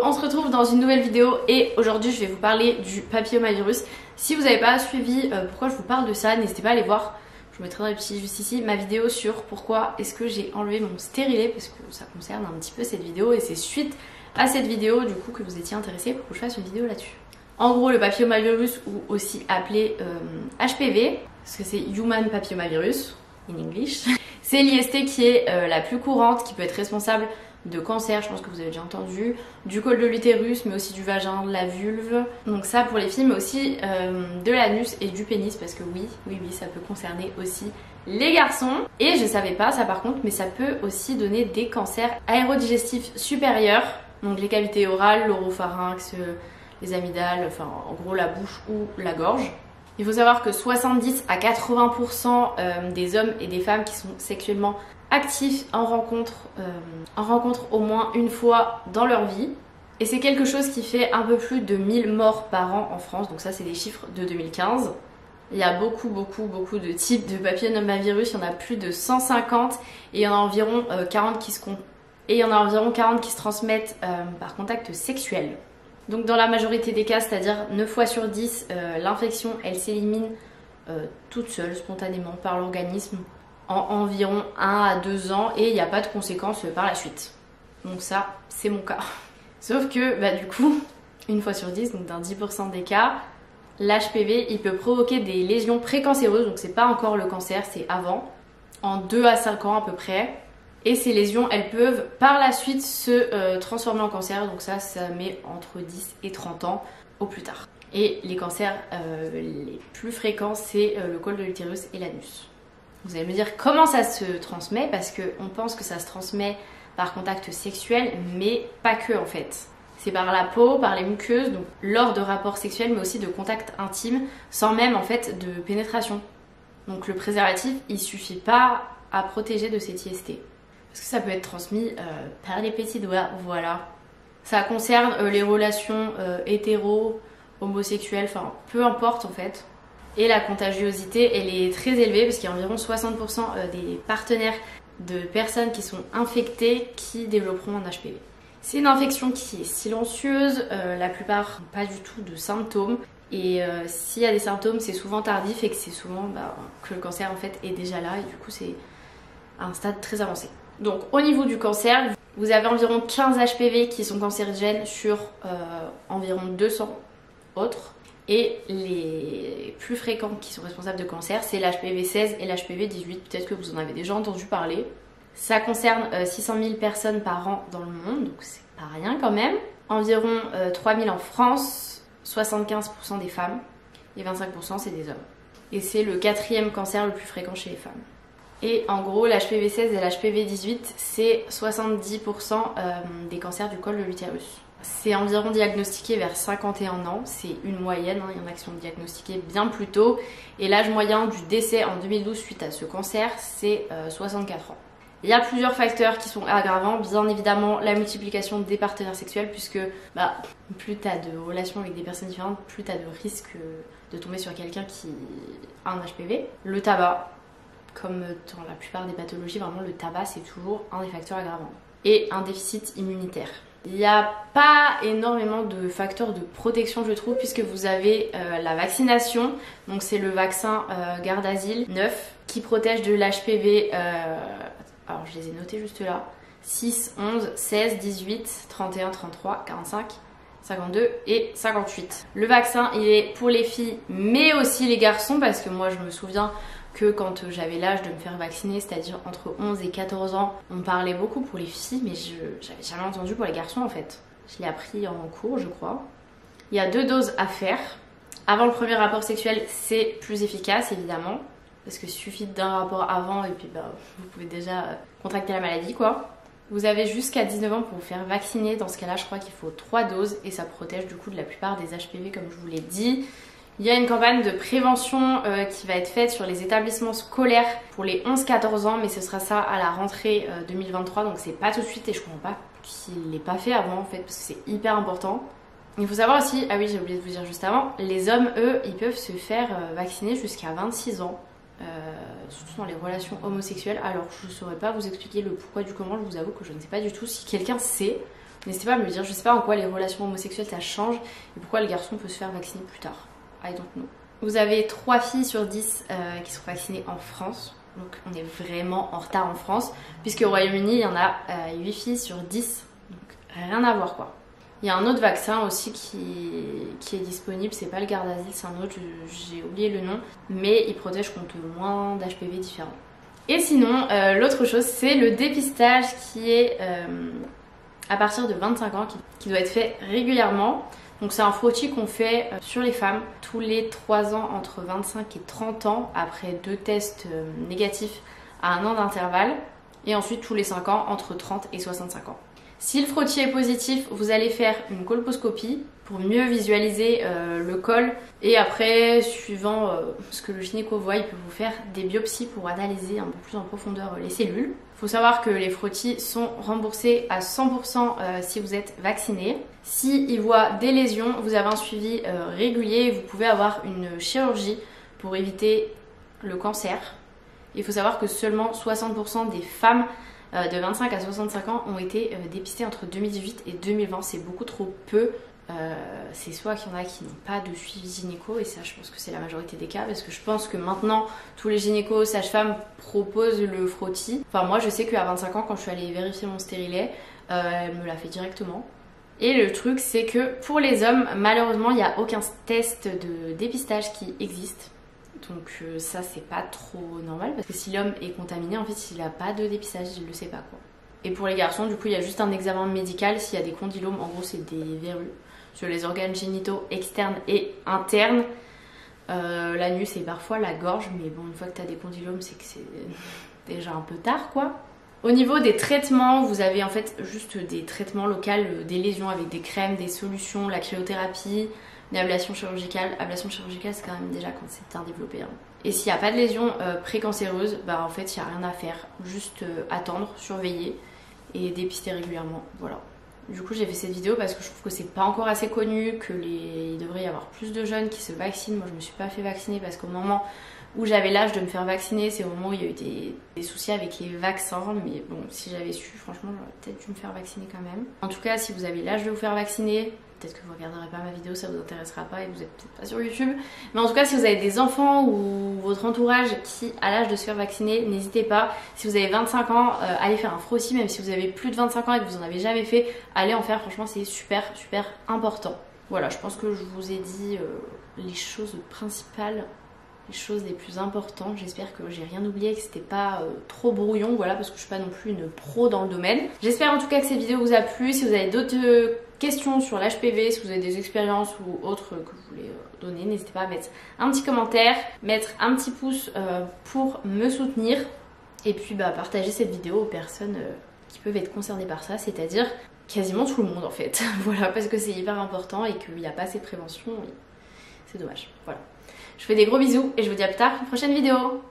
on se retrouve dans une nouvelle vidéo et aujourd'hui je vais vous parler du papillomavirus. Si vous n'avez pas suivi pourquoi je vous parle de ça, n'hésitez pas à aller voir, je vous mettrai dans les petits juste ici, ma vidéo sur pourquoi est-ce que j'ai enlevé mon stérilet, parce que ça concerne un petit peu cette vidéo et c'est suite à cette vidéo du coup que vous étiez intéressé pour que je fasse une vidéo là-dessus. En gros, le papillomavirus, ou aussi appelé HPV, parce que c'est Human Papillomavirus in English, c'est l'IST qui est la plus courante, qui peut être responsable de cancer, je pense que vous avez déjà entendu, du col de l'utérus, mais aussi du vagin, de la vulve. Donc ça pour les filles, mais aussi de l'anus et du pénis, parce que oui, ça peut concerner aussi les garçons. Et je savais pas ça par contre, mais ça peut aussi donner des cancers aérodigestifs supérieurs, donc les cavités orales, l'oropharynx, les amygdales, enfin en gros la bouche ou la gorge. Il faut savoir que 70 à 80% des hommes et des femmes qui sont sexuellement actifs en rencontre au moins une fois dans leur vie. Et c'est quelque chose qui fait un peu plus de 1000 morts par an en France, donc ça c'est des chiffres de 2015. Il y a beaucoup de types de papillomavirus, il y en a plus de 150 et il y en a environ 40 qui se transmettent par contact sexuel. Donc dans la majorité des cas, c'est-à-dire 9 fois sur 10, l'infection elle s'élimine toute seule, spontanément, par l'organisme en environ 1 à 2 ans et il n'y a pas de conséquences par la suite. Donc ça, c'est mon cas. Sauf que du coup, 1 fois sur 10, donc dans 10% des cas, l'HPV il peut provoquer des lésions précancéreuses, donc c'est pas encore le cancer, c'est avant, en 2 à 5 ans à peu près. Et ces lésions, elles peuvent par la suite se transformer en cancer, donc ça met entre 10 et 30 ans au plus tard. Et les cancers les plus fréquents, c'est le col de l'utérus et l'anus. Vous allez me dire comment ça se transmet, parce qu'on pense que ça se transmet par contact sexuel, mais pas que en fait. C'est par la peau, par les muqueuses, donc lors de rapports sexuels, mais aussi de contacts intimes, sans même en fait de pénétration. Donc le préservatif, il suffit pas à protéger de cette IST. Parce que ça peut être transmis par les petits doigts, voilà. Ça concerne les relations hétéro, homosexuelles, enfin peu importe en fait. Et la contagiosité, elle est très élevée parce qu'il y a environ 60% des partenaires de personnes qui sont infectées qui développeront un HPV. C'est une infection qui est silencieuse, la plupart n'ont pas du tout de symptômes. Et s'il y a des symptômes, c'est souvent tardif et que c'est souvent que le cancer en fait est déjà là et du coup c'est à un stade très avancé. Donc au niveau du cancer, vous avez environ 15 HPV qui sont cancérigènes sur environ 200 autres. Et les plus fréquents qui sont responsables de cancer, c'est l'HPV 16 et l'HPV 18. Peut-être que vous en avez déjà entendu parler. Ça concerne 600 000 personnes par an dans le monde, donc c'est pas rien quand même. Environ 3 000 en France, 75% des femmes et 25% c'est des hommes. Et c'est le 4e cancer le plus fréquent chez les femmes. Et en gros, l'HPV 16 et l'HPV 18, c'est 70% des cancers du col de l'utérus. C'est environ diagnostiqué vers 51 ans, c'est une moyenne, il y en a qui sont diagnostiqués bien plus tôt. Et l'âge moyen du décès en 2012 suite à ce cancer, c'est 64 ans. Il y a plusieurs facteurs qui sont aggravants, bien évidemment la multiplication des partenaires sexuels, puisque plus tu as de relations avec des personnes différentes, plus tu as de risques de tomber sur quelqu'un qui a un HPV. Le tabac, comme dans la plupart des pathologies, vraiment le tabac c'est toujours un des facteurs aggravants. Et un déficit immunitaire. Il n'y a pas énormément de facteurs de protection je trouve, puisque vous avez la vaccination, donc c'est le vaccin Gardasil 9 qui protège de l'HPV, alors je les ai notés juste là, 6, 11, 16, 18, 31, 33, 45, 52 et 58. Le vaccin il est pour les filles mais aussi les garçons, parce que moi je me souviens que quand j'avais l'âge de me faire vacciner, c'est-à-dire entre 11 et 14 ans, on parlait beaucoup pour les filles, mais j'avais jamais entendu pour les garçons en fait. Je l'ai appris en cours, je crois. Il y a 2 doses à faire. Avant le premier rapport sexuel, c'est plus efficace évidemment, parce qu'il suffit d'un rapport avant et puis vous pouvez déjà contracter la maladie quoi. Vous avez jusqu'à 19 ans pour vous faire vacciner. Dans ce cas-là, je crois qu'il faut 3 doses et ça protège du coup de la plupart des HPV comme je vous l'ai dit. Il y a une campagne de prévention qui va être faite sur les établissements scolaires pour les 11-14 ans, mais ce sera ça à la rentrée 2023, donc c'est pas tout de suit et je comprends pas qu'il l'ait pas fait avant en fait, parce que c'est hyper important. Il faut savoir aussi, ah oui j'ai oublié de vous dire juste avant, les hommes eux ils peuvent se faire vacciner jusqu'à 26 ans, surtout dans les relations homosexuelles. Alors je saurais pas vous expliquer le pourquoi du comment, je vous avoue que je ne sais pas du tout. Si quelqu'un sait, N'hésitez pas à me le dire, je sais pas en quoi les relations homosexuelles ça change et pourquoi le garçon peut se faire vacciner plus tard. I don't know. Vous avez 3 filles sur 10 qui sont vaccinées en France. Donc on est vraiment en retard en France, puisque au Royaume-Uni il y en a 8 filles sur 10. Donc rien à voir quoi. Il y a un autre vaccin aussi qui est disponible, c'est pas le Gardasil, c'est un autre, j'ai oublié le nom, mais il protège contre moins d'HPV différents. Et sinon, l'autre chose, c'est le dépistage qui est à partir de 25 ans, qui doit être fait régulièrement. Donc c'est un frottis qu'on fait sur les femmes tous les 3 ans entre 25 et 30 ans, après 2 tests négatifs à 1 an d'intervalle, et ensuite tous les 5 ans entre 30 et 65 ans. Si le frottis est positif, vous allez faire une colposcopie pour mieux visualiser le col. Et après, suivant ce que le gynéco voit, il peut vous faire des biopsies pour analyser un peu plus en profondeur les cellules. Il faut savoir que les frottis sont remboursés à 100% si vous êtes vacciné. S'il voit des lésions, vous avez un suivi régulier et vous pouvez avoir une chirurgie pour éviter le cancer. Il faut savoir que seulement 60% des femmes de 25 à 65 ans ont été dépistées entre 2018 et 2020. C'est beaucoup trop peu. C'est soit qu'il y en a qui n'ont pas de suivi gynéco, et ça je pense que c'est la majorité des cas, parce que je pense que maintenant tous les gynécos, sages-femmes proposent le frottis. Enfin moi je sais qu'à 25 ans quand je suis allée vérifier mon stérilet, elle me l'a fait directement. Et le truc c'est que pour les hommes malheureusement il n'y a aucun test de dépistage qui existe. Donc ça c'est pas trop normal, parce que si l'homme est contaminé, en fait s'il n'a pas de dépistage il le sait pas quoi. Et pour les garçons du coup il y a juste un examen médical s'il y a des condylomes, en gros c'est des verrues sur les organes génitaux externes et internes. L'anus et parfois la gorge, mais bon une fois que tu as des condylomes c'est que c'est déjà un peu tard quoi. Au niveau des traitements, vous avez en fait juste des traitements locaux, des lésions avec des crèmes, des solutions, la cryothérapie, une ablation chirurgicale. Ablation chirurgicale c'est quand même déjà quand c'est bien développé. Hein. Et s'il n'y a pas de lésion précancéreuse, bah en fait il n'y a rien à faire. Juste attendre, surveiller et dépister régulièrement. Voilà. Du coup j'ai fait cette vidéo parce que je trouve que c'est pas encore assez connu, il devrait y avoir plus de jeunes qui se vaccinent. Moi je me suis pas fait vacciner parce qu'au moment où j'avais l'âge de me faire vacciner, c'est au moment où il y a eu des soucis avec les vaccins. Mais bon, si j'avais su, franchement j'aurais peut-être dû me faire vacciner quand même. En tout cas si vous avez l'âge de vous faire vacciner, peut-être que vous regarderez pas ma vidéo, ça vous intéressera pas et vous êtes peut-être pas sur YouTube. Mais en tout cas si vous avez des enfants ou votre entourage qui a l'âge de se faire vacciner, n'hésitez pas. Si vous avez 25 ans, allez faire un frottis. Même si vous avez plus de 25 ans et que vous en avez jamais fait, allez en faire, franchement c'est super important. Voilà, je pense que je vous ai dit les choses principales, les choses les plus importantes. J'espère que j'ai rien oublié, que c'était pas trop brouillon, voilà, parce que je suis pas non plus une pro dans le domaine. J'espère en tout cas que cette vidéo vous a plu. Si vous avez d'autres questions sur l'HPV, si vous avez des expériences ou autres que vous voulez donner, n'hésitez pas à mettre un petit commentaire, mettre un petit pouce pour me soutenir, et puis partager cette vidéo aux personnes qui peuvent être concernées par ça, c'est-à-dire quasiment tout le monde en fait. Voilà, parce que c'est hyper important et qu'il n'y a pas assez de prévention, c'est dommage. Voilà. Je vous fais des gros bisous et je vous dis à plus tard pour une prochaine vidéo.